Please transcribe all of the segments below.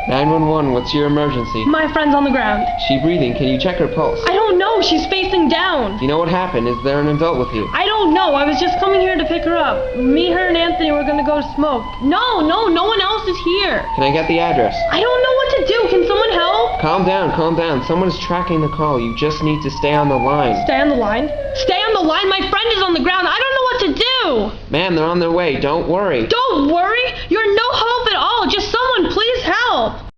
911, what's your emergency? My friend's on the ground. Is she breathing? Can you check her pulse? I don't know. She's facing down. Do you know what happened? Is there an adult with you? I don't know. I was just coming here to pick her up. Me, her, and Anthony were gonna go smoke. No one else is here. Can I get the address? I don't know what to do. Can someone help? Calm down. Someone is tracking the call. You just need to stay on the line. Stay on the line? Stay on the line? My friend is on the ground. I don't know what to do. Ma'am, they're on their way. Don't worry. Don't worry? You're no help at all. Just someone please help.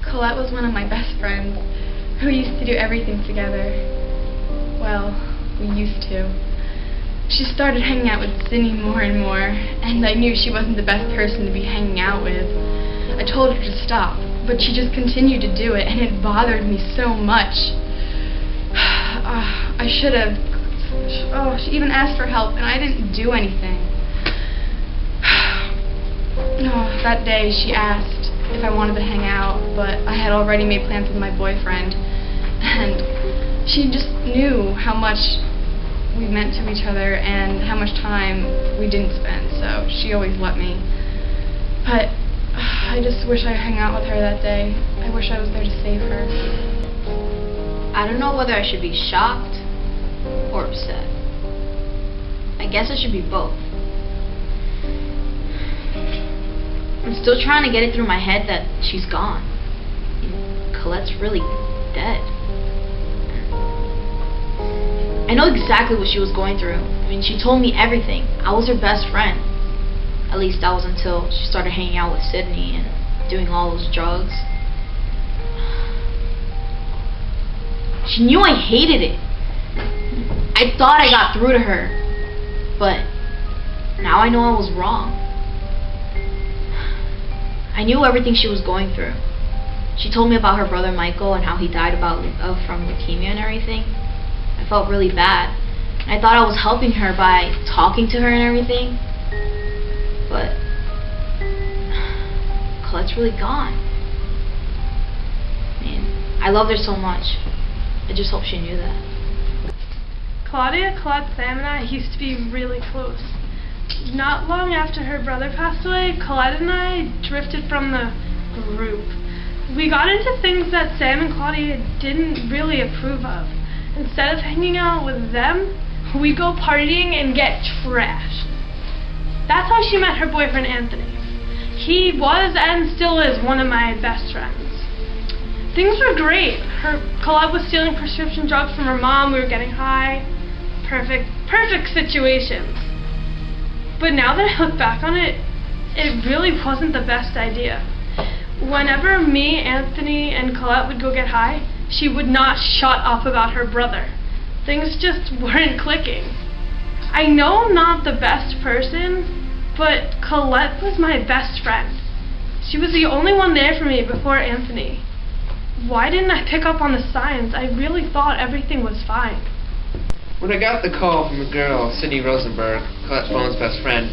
Colette was one of my best friends. We used to do everything together. Well, we used to. She started hanging out with Sydney more and more, and I knew she wasn't the best person to be hanging out with. I told her to stop, but she just continued to do it, and it bothered me so much. I should have. Oh, she even asked for help, and I didn't do anything. Oh, that day she asked if I wanted to hang out, but I had already made plans with my boyfriend, and she just knew how much we meant to each other and how much time we didn't spend, so she always let me. But I just wish I hung out with her that day. I wish I was there to save her. I don't know whether I should be shocked or upset. I guess I should be both. I'm still trying to get it through my head that she's gone. Colette's really dead. I know exactly what she was going through. I mean, she told me everything. I was her best friend. At least that was until she started hanging out with Sydney and doing all those drugs. She knew I hated it. I thought I got through to her, but now I know I was wrong. I knew everything she was going through. She told me about her brother Michael and how he died from leukemia and everything. I felt really bad. I thought I was helping her by talking to her and everything, but Colette's really gone. Man, I loved her so much. I just hope she knew that. Claudia, Colette, Sam, and I used to be really close. Not long after her brother passed away, Colette and I drifted from the group. We got into things that Sam and Claudia didn't really approve of. Instead of hanging out with them, we'd go partying and get trashed. That's how she met her boyfriend Anthony. He was and still is one of my best friends. Things were great. Colette was stealing prescription drugs from her mom, we were getting high. Perfect situations. But now that I look back on it, it really wasn't the best idea. Whenever me, Anthony, and Colette would go get high, she would not shut up about her brother. Things just weren't clicking. I know I'm not the best person, but Colette was my best friend. She was the only one there for me before Anthony. Why didn't I pick up on the signs? I really thought everything was fine. When I got the call from the girl, Sydney Rosenberg, Colette's Bone's best friend,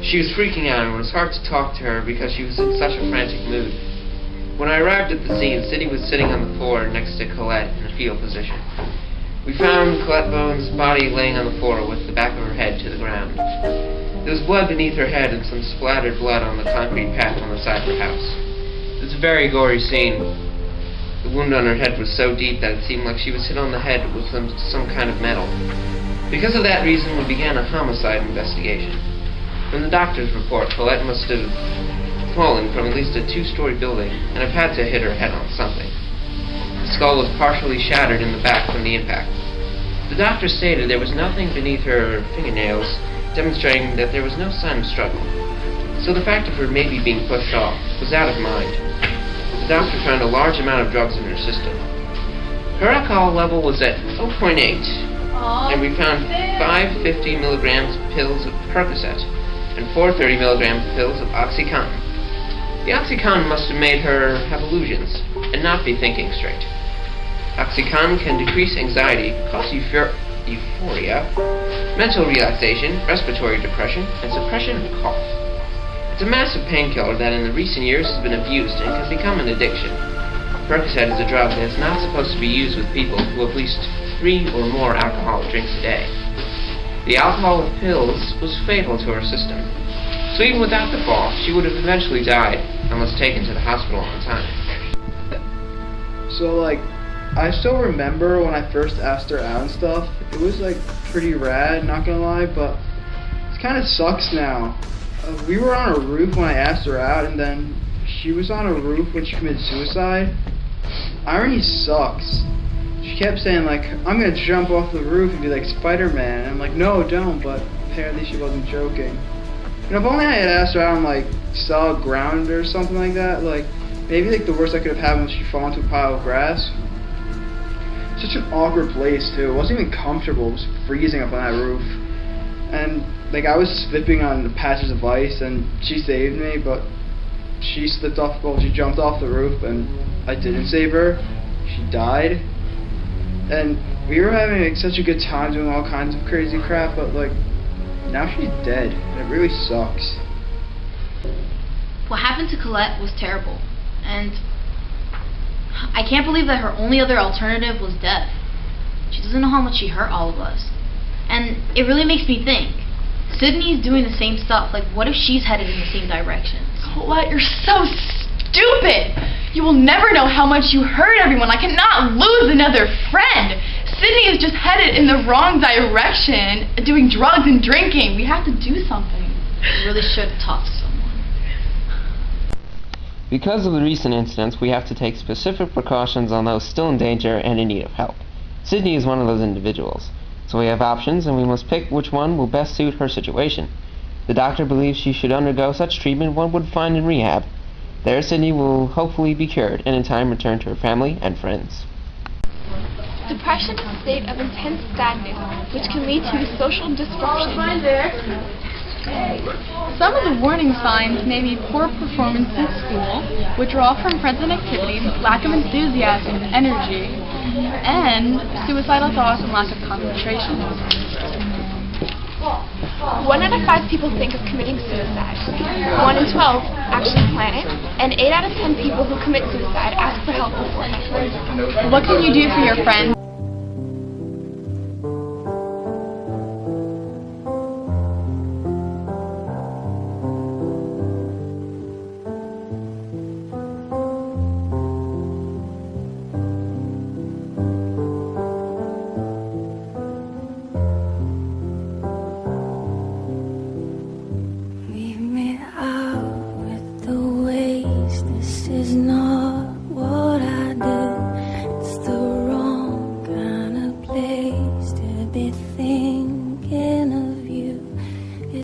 she was freaking out and it was hard to talk to her because she was in such a frantic mood. When I arrived at the scene, Sydney was sitting on the floor next to Colette in a fetal position. We found Colette Bone's body laying on the floor with the back of her head to the ground. There was blood beneath her head and some splattered blood on the concrete path on the side of her house. It was a very gory scene. The wound on her head was so deep that it seemed like she was hit on the head with some kind of metal. Because of that reason, we began a homicide investigation. From the doctor's report, Colette must have fallen from at least a 2-story building and have had to hit her head on something. The skull was partially shattered in the back from the impact. The doctor stated there was nothing beneath her fingernails, demonstrating that there was no sign of struggle. So the fact of her maybe being pushed off was out of mind. The doctor found a large amount of drugs in her system. Her alcohol level was at 0.8, and we found 5 50 milligrams pills of Percocet and 4 30 milligram pills of OxyContin. The OxyContin must have made her have illusions and not be thinking straight. OxyContin can decrease anxiety, cause euphoria, mental relaxation, respiratory depression, and suppression of cough. It's a massive painkiller that in the recent years has been abused and can become an addiction. Percocet is a drug that is not supposed to be used with people who have at least 3 or more alcoholic drinks a day. The alcohol of pills was fatal to her system. So even without the fall, she would have eventually died unless taken to the hospital on time. So like, I still remember when I first asked her out and stuff. It was like pretty rad, not gonna lie, but it kind of sucks now. We were on a roof when I asked her out, and then she was on a roof when she committed suicide. Irony sucks. She kept saying like, I'm gonna jump off the roof and be like Spider-Man. And I'm like, no, don't, but apparently she wasn't joking. And if only I had asked her out on like solid ground or something like that, like maybe like the worst that could have happened was she fall into a pile of grass. Such an awkward place too. It wasn't even comfortable. It was freezing up on that roof. And like I was slipping on the patches of ice and she saved me, but she slipped off, well, she jumped off the roof and I didn't save her. She died. And we were having like such a good time doing all kinds of crazy crap, but like now she's dead and it really sucks. What happened to Colette was terrible, and I can't believe that her only other alternative was death. She doesn't know how much she hurt all of us. And it really makes me think, Sydney's doing the same stuff. Like, what if she's headed in the same direction? Colette, you're so stupid! You will never know how much you hurt everyone. I cannot lose another friend. Sydney is just headed in the wrong direction, doing drugs and drinking. We have to do something. We really should talk to someone. Because of the recent incidents, we have to take specific precautions on those still in danger and in need of help. Sydney is one of those individuals. So we have options, and we must pick which one will best suit her situation. The doctor believes she should undergo such treatment one would find in rehab. There, Sydney will hopefully be cured and in time return to her family and friends. Depression is a state of intense sadness, which can lead to social disruption. Some of the warning signs may be poor performance in school, withdrawal from friends and activities, lack of enthusiasm and energy, and suicidal thoughts and lack of concentration. 1 out of 5 people think of committing suicide. 1 in 12 actually plan it, and 8 out of 10 people who commit suicide ask for help beforehand. What can you do for your friends? This is not what I do. It's the wrong kind of place to be thinking.